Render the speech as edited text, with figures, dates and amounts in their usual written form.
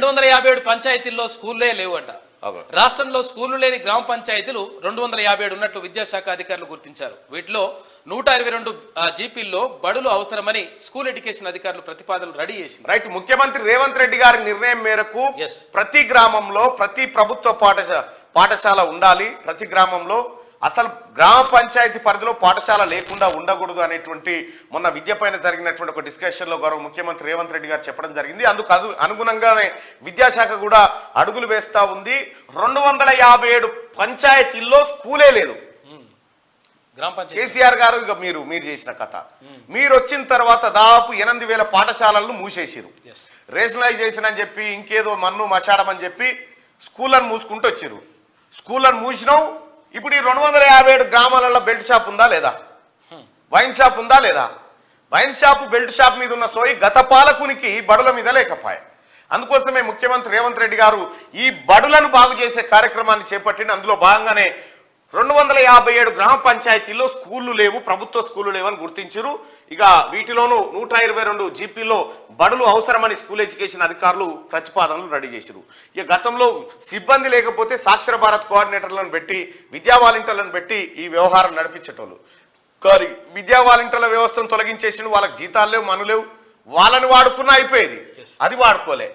257 పంచాయతీల్లో స్కూల్లే లేవు అంట. రాష్ట్రంలో స్కూళ్లు లేని గ్రామ పంచాయతీలు 257 ఉన్నట్లు విద్యాశాఖ అధికారులు గుర్తించారు. వీటిలో 122 జీపీల్లో బడులు అవసరమని స్కూల్ ఎడ్యుకేషన్ అధికారులు ప్రతిపాదనలు రెడీ చేసింది. రైట్. ముఖ్యమంత్రి రేవంత్ రెడ్డి గారి నిర్ణయం మేరకు ప్రతి గ్రామంలో ప్రతి ప్రభుత్వ పాఠశాల ఉండాలి. ప్రతి గ్రామంలో అసలు గ్రామ పంచాయతీ పరిధిలో పాఠశాల లేకుండా ఉండకూడదు అనేటువంటి మొన్న విద్య పైన జరిగినటువంటి ఒక డిస్కషన్ లో గౌరవ ముఖ్యమంత్రి రేవంత్ రెడ్డి గారు చెప్పడం జరిగింది. అందుకు అనుగుణంగానే విద్యాశాఖ కూడా అడుగులు వేస్తా ఉంది. 257 పంచాయతీల్లో స్కూలే లేదు. కేసీఆర్ గారు ఇక మీరు చేసిన కథ, మీరు వచ్చిన తర్వాత దాదాపు 8,000 పాఠశాలలను మూసేసిరు. రేషనలైజేషన్ అని చెప్పి ఇంకేదో మన్ను మశాడమని చెప్పి స్కూళ్ళను మూసుకుంటూ వచ్చిరు. స్కూళ్ళను మూసినావు. ఇప్పుడు ఈ 257 గ్రామాలలో బెల్ట్ షాప్ ఉందా లేదా? వైన్ షాప్ ఉందా లేదా? వైన్ షాప్ బెల్ట్ షాప్ మీద ఉన్న సోయి గత పాలకునికి బడుల మీద లేకపోయా. అందుకోసమే ముఖ్యమంత్రి రేవంత్ రెడ్డి గారు ఈ బడులను బాగు చేసే కార్యక్రమాన్ని చేపట్టిన. అందులో భాగంగానే 257 గ్రామ పంచాయతీల్లో స్కూళ్ళు లేవు, ప్రభుత్వ స్కూళ్ళు లేవని గుర్తించారు. ఇక వీటిలోనూ 122 జీపీలో బడులు అవసరమని స్కూల్ ఎడ్యుకేషన్ అధికారులు ప్రతిపాదనలు రెడీ చేశారు. ఇక గతంలో సిబ్బంది లేకపోతే సాక్షర భారత్ కోఆర్డినేటర్లను పెట్టి విద్యా వాలంటీర్లను పెట్టి ఈ వ్యవహారం నడిపించేటోళ్ళు. కానీ విద్యా వాలంటీర్ల వ్యవస్థను తొలగించేసి వాళ్ళకి జీతాలు లేవు, మనులేవు, వాళ్ళని వాడుకున్నా అయిపోయేది. అది వాడుకోలే.